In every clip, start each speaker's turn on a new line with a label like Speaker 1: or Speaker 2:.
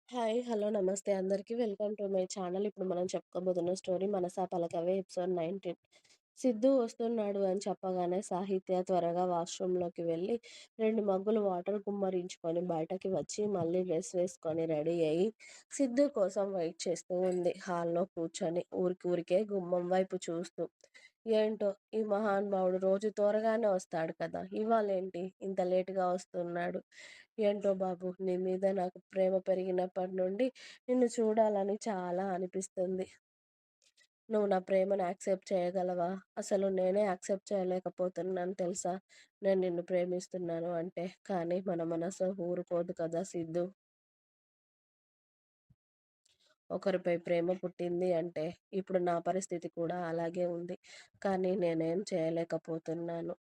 Speaker 1: Hi. Hello. నమస్తే అందరికి. Welcome to my channel. ఇప్పుడు మనం చెప్పుకోబోతున్న స్టోరీ 'మనసా పలకవే' ఎపిసోడ్ 19. సిద్ధు వస్తున్నాడు అని చెప్పగానే సాహిత్య త్వరగా వాష్‌రూమ్‌లోకి వెళ్ళి 2 మగ్గులు వాటర్ గుమ్మరించుకొని బయటకి వచ్చి మళ్ళీ డ్రెస్ వేసుకొని రెడీ అయ్యి సిద్ధు కోసం వెయిట్ చేస్తూ ఉంది. హాల్‌లో కూర్చొని ఊరికే గుమ్మం వైపు చూస్తూ. ఏంటో ఈ మహానుభావుడు రోజు త్వరగానే వస్తాడు కదా! ఇవాళేంటి ఇంత లేట్‌గా వస్తున్నాడు? ఏంటో బాబు, నీ మీద నాకు ప్రేమ పెరిగినప్పటి నుండి నిన్ను చూడాలని చాలా అనిపిస్తుంది. నువ్వు నా ప్రేమను యాక్సెప్ట్ చేయగలవా? అసలు నేనే యాక్సెప్ట్ చేయలేకపోతున్నాను తెలుసా? నేను నిన్ను ప్రేమిస్తున్నాను అంటే. కానీ మన మనసు ఊరుకోదు కదా సిద్ధు. ఒకరిపై ప్రేమ పుట్టింది అంటే ఇప్పుడు నా పరిస్థితి కూడా అలాగే ఉంది. కానీ నేనేం చేయలేకపోతున్నాను.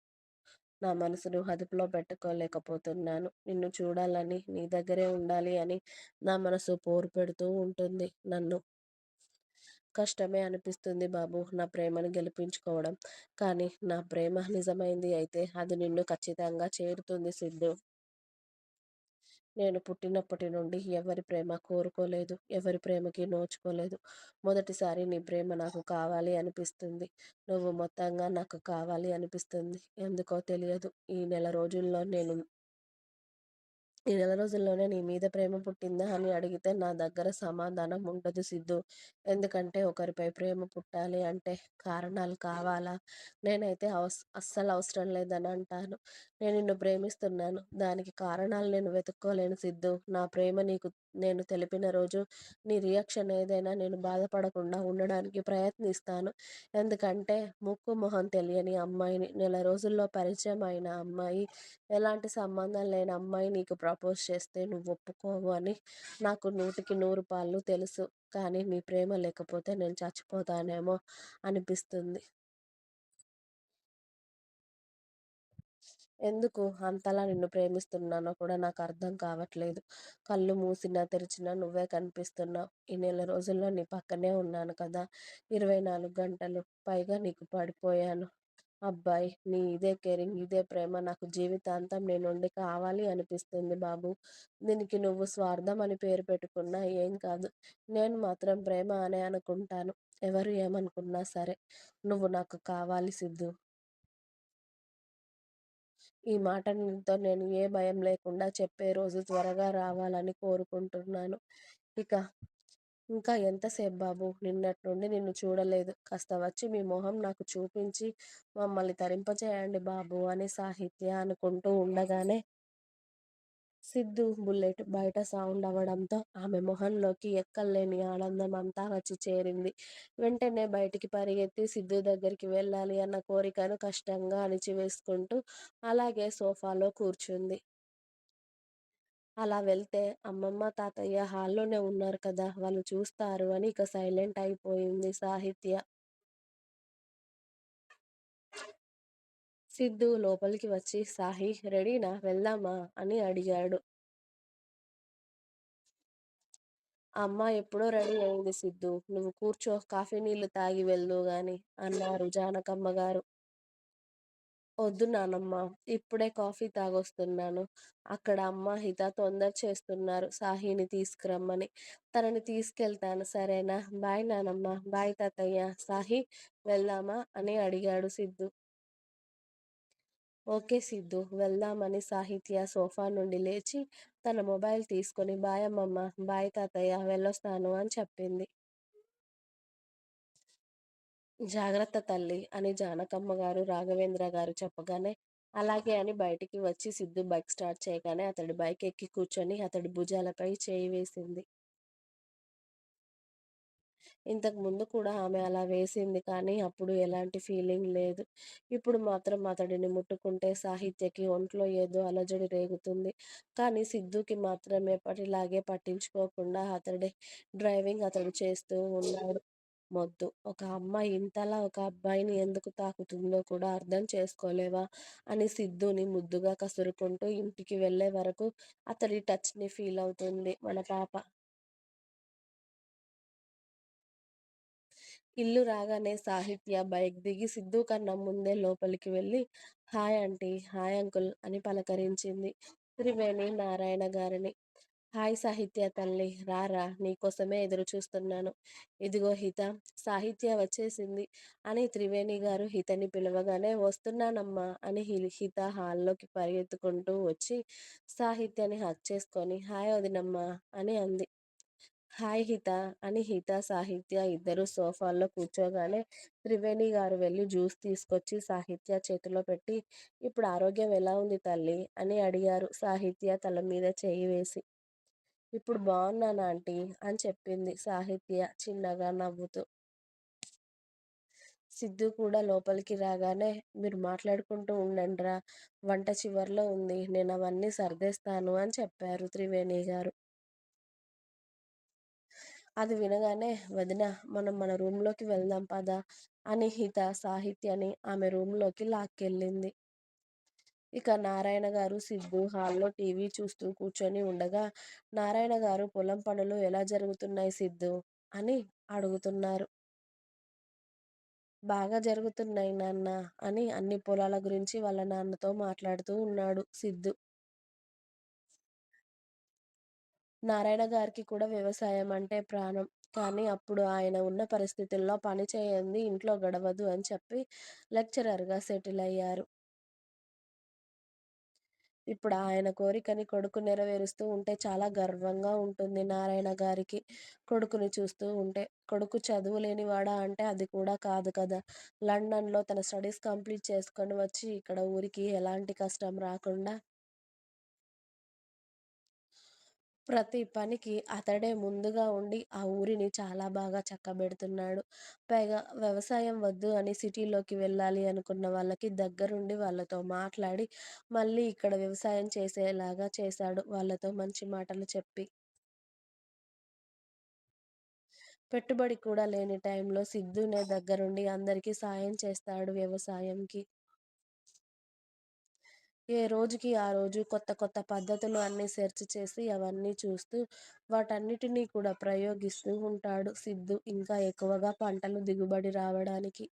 Speaker 1: నా మనసును అదుపులో పెట్టుకోలేకపోతున్నాను. నిన్ను చూడాలని, నీ దగ్గరే ఉండాలి అని నా మనసు పోరు పెడుతూ ఉంటుంది నన్ను. కష్టమే అనిపిస్తుంది బాబు నా ప్రేమను గెలిపించుకోవడం. కానీ నా ప్రేమ నిజమైంది అయితే అది నిన్ను ఖచ్చితంగా చేరుతుంది సిద్ధు. నేను పుట్టినప్పటి నుండి ఎవరి ప్రేమ కోరుకోలేదు. ఎవరి ప్రేమకి నోచుకోలేదు. మొదటిసారి నీ ప్రేమ నాకు కావాలి అనిపిస్తుంది. నువ్వు మొత్తంగా నాకు కావాలి అనిపిస్తుంది. ఎందుకో తెలియదు. ఈ నెల రోజుల్లోనే నీ మీద ప్రేమ పుట్టిందా అని అడిగితే నా దగ్గర సమాధానం ఉండదు సిద్ధు. ఎందుకంటే ఒకరిపై ప్రేమ పుట్టాలి అంటే కారణాలు కావాలా? నేనైతే అస్సలు అవసరం లేదని అంటాను. నేను నిన్ను ప్రేమిస్తున్నాను. దానికి కారణాలు నేను వెతుక్కోలేను సిద్ధు. నా ప్రేమ నీకు నేను తెలిపిన రోజు నీ రియాక్షన్ ఏదైనా నేను బాధపడకుండా ఉండడానికి ప్రయత్నిస్తాను. ఎందుకంటే ముక్కు మొహం తెలియని అమ్మాయిని, నెల రోజుల్లో పరిచయం అయిన అమ్మాయి, ఎలాంటి సంబంధం లేని అమ్మాయి నీకు ప్రపోజ్ చేస్తే నువ్వు ఒప్పుకోవు అని నాకు 100కి 100 తెలుసు. కానీ నీ ప్రేమ లేకపోతే నేను చచ్చిపోతానేమో అనిపిస్తుంది. ఎందుకు అంతలా నిన్ను ప్రేమిస్తున్నానో కూడా నాకు అర్థం కావట్లేదు. కళ్ళు మూసినా, తెరిచినా నువ్వే కనిపిస్తున్నావు. ఈ నెల రోజుల్లో నీ పక్కనే ఉన్నాను కదా! 24 గంటలు. పైగా నీకు పడిపోయాను. అబ్బాయి! నీ ఇదే కేరింగ్, ఇదే ప్రేమ నాకు జీవితాంతం నీ నుండి కావాలి అనిపిస్తుంది బాబు. దీనికి నువ్వు స్వార్థం అని పేరు పెట్టుకున్నా ఏం కాదు. నేను మాత్రం ప్రేమ అనే అనుకుంటాను. ఎవరు ఏమనుకున్నా సరే. నువ్వు నాకు కావాలి సిద్ధు. ఈ మాట నీతో నేను ఏ భయం లేకుండా చెప్పే రోజు త్వరగా రావాలని కోరుకుంటున్నాను. ఇక ఇంకా ఎంతసేపు బాబు? నిన్నటి నుండి నిన్ను చూడలేదు. కాస్త వచ్చి మీ మొహం నాకు చూపించి మమ్మల్ని తరింపచేయండి బాబు అని సాహిత్య అనుకుంటూ ఉండగానే సిద్ధు బుల్లెట్ బయట సౌండ్ అవ్వడంతో ఆమె మొహంలోకి ఎక్కల్లేని ఆనందం అంతా వచ్చి చేరింది. వెంటనే బయటికి పరిగెత్తి సిద్ధు దగ్గరికి వెళ్ళాలి అన్న కోరికను కష్టంగా అణిచివేసుకుంటూ అలాగే సోఫాలో కూర్చుంది. అలా వెళ్తే అమ్మమ్మ, తాతయ్య హాల్లోనే ఉన్నారు కదా! వాళ్ళు చూస్తారు అని ఇక సైలెంట్ అయిపోయింది సాహిత్య. సిద్ధు లోపలికి వచ్చి సాహి రెడీనా వెళ్దామా అని అడిగాడు. అమ్మ ఎప్పుడో రెడీ అయింది సిద్ధు. నువ్వు కూర్చో, కాఫీ నీళ్లు తాగి వెళ్దువు గాని అన్నారు జానకమ్మ గారు. వద్దు నానమ్మ, ఇప్పుడే కాఫీ తాగొస్తున్నాను. అక్కడ అమ్మ హిత తొందర చేస్తున్నారు సాహిని తీసుకురమ్మని. తనని తీసుకెళ్తాను సరేనా? బాయ్ నానమ్మ. బాయ్ తాతయ్య. సాహి వెళ్దామా అని అడిగాడు సిద్ధు. ఓకే సిద్ధు వెళ్దామని సాహిత్య సోఫా నుండి లేచి తన మొబైల్ తీసుకొని బాయ్ అమ్మమ్మ, బాయ్ తాతయ్య, వెళ్ళొస్తాను అని చెప్పింది. జాగ్రత్త తల్లి అని జానకమ్మ గారు, రాఘవేంద్ర గారు చెప్పగానే అలాగే అని బయటికి వచ్చి సిద్ధు బైక్ స్టార్ట్ చేయగానే అతడి బైక్ ఎక్కి కూర్చొని అతడి భుజాలపై చేయి వేసింది. ఇంతకు ముందు కూడా ఆమె అలా వేసింది కానీ అప్పుడు ఎలాంటి ఫీలింగ్ లేదు. ఇప్పుడు మాత్రం అతడిని ముట్టుకుంటే సాహిత్యకి ఒంట్లో ఏదో అలజడి రేగుతుంది. కానీ సిద్ధుకి మాత్రం ఎప్పటిలాగే పట్టించుకోకుండా అతడు చేస్తూ ఉన్నాడు. మొద్దు. ఒక అమ్మాయి ఇంతలా ఒక అబ్బాయిని ఎందుకు తాకుతుందో కూడా అర్థం చేసుకోలేవా? అని సిద్ధుని ముద్దుగా కసురుకుంటూ ఇంటికి వెళ్ళే వరకు అతడి టచ్‌ని ఫీల్ అవుతుంది మన పాప. ఇల్లు రాగానే సాహిత్య బైక్ దిగి సిద్ధు కన్నా ముందే లోపలికి వెళ్ళి హాయ్ ఆంటీ, హాయ్ అంకుల్ అని పలకరించింది త్రివేణి నారాయణ గారిని. హాయ్ సాహిత్య తల్లి రారా నీకోసమే ఎదురు చూస్తున్నాను. ఇదిగో హిత, సాహిత్య వచ్చేసింది అని త్రివేణి గారు హితని పిలవగానే వస్తున్నానమ్మా అని హిత హాల్లోకి పరిగెత్తుకుంటూ వచ్చి సాహిత్యని హక్ చేసుకొని హాయ్ వదినమ్మా అని అంది. హాయ్ హిత అని హిత సాహిత్య ఇద్దరు సోఫాల్లో కూర్చోగానే త్రివేణి గారు వెళ్ళి జ్యూస్ తీసుకొచ్చి సాహిత్య చేతిలో పెట్టి ఇప్పుడు ఆరోగ్యం ఎలా ఉంది తల్లి అని అడిగారు సాహిత్య తల మీద చేయి వేసి. ఇప్పుడు బాగున్నాను ఆంటీ అని చెప్పింది సాహిత్య చిన్నగా నవ్వుతూ. సిద్ధు కూడా లోపలికి రాగానే మీరు మాట్లాడుకుంటూ ఉండండిరా, వంట చివర్లో ఉంది, నేను అవన్నీ సర్దేస్తాను అని చెప్పారు త్రివేణి గారు. అది వినగానే వదిన మనం మన రూమ్లోకి వెళ్దాం పదా అని హిత సాహిత్యని ఆమె రూమ్లోకి లాక్కెళ్ళింది. ఇక నారాయణ గారు సిద్ధు హాల్లో టీవీ చూస్తూ కూర్చొని ఉండగా నారాయణ గారు పొలం పనులు ఎలా జరుగుతున్నాయి సిద్ధు అని అడుగుతున్నారు. బాగా జరుగుతున్నాయి నాన్న అని అన్ని పొలాల గురించి వాళ్ళ నాన్నతో మాట్లాడుతూ ఉన్నాడు సిద్ధు. నారాయణ గారికి కూడా వ్యవసాయం అంటే ప్రాణం. కానీ అప్పుడు ఆయన ఉన్న పరిస్థితుల్లో పని చేయంది ఇంట్లో గడవదు అని చెప్పి లెక్చరర్గా సెటిల్ అయ్యారు. ఇప్పుడు ఆయన కోరికని కొడుకు నెరవేరుస్తూ ఉంటే చాలా గర్వంగా ఉంటుంది నారాయణ గారికి. కొడుకుని చూస్తూ ఉంటే. కొడుకు చదువు లేనివాడా అంటే అది కూడా కాదు కదా! లండన్‌లో తన స్టడీస్ కంప్లీట్ చేసుకొని వచ్చి ఇక్కడ ఊరికి ఎలాంటి కష్టం రాకుండా ప్రతి పనికి అతడే ముందుగా ఉండి ఆ ఊరిని చాలా బాగా చక్కబెడుతున్నాడు. పైగా వ్యవసాయం వద్దు అని సిటీలోకి వెళ్ళాలి అనుకున్న వాళ్ళకి దగ్గరుండి వాళ్ళతో మాట్లాడి, మళ్ళీ ఇక్కడ వ్యవసాయం చేసేలాగా చేశాడు వాళ్ళతో మంచి మాటలు చెప్పి. పెట్టుబడి కూడా లేని టైంలో సిద్ధునే దగ్గరుండి అందరికీ సాయం చేస్తాడు వ్యవసాయంకి. ఏ రోజుకి ఆ రోజు కొత్త కొత్త పద్ధతులు అన్నీ సెర్చ్ చేసి అవన్నీ చూస్తూ వాటన్నిటినీ కూడా ప్రయోగిస్తూ ఉంటాడు సిద్ధు ఇంకా ఎక్కువగా పంటలు దిగుబడి రావడానికి.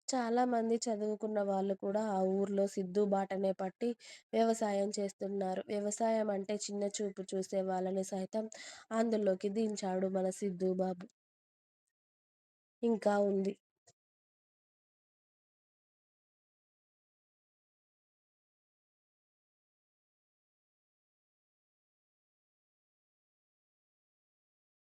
Speaker 1: చాలా మంది చదువుకున్న వాళ్ళు కూడా ఆ ఊర్లో సిద్ధు బాటనే పట్టి వ్యవసాయం చేస్తున్నారు. వ్యవసాయం అంటే చిన్న చూపు చూసే వాళ్ళని సైతం అందులోకి దించాడు మన సిద్ధు బాబు. ఇంకా ఉంది.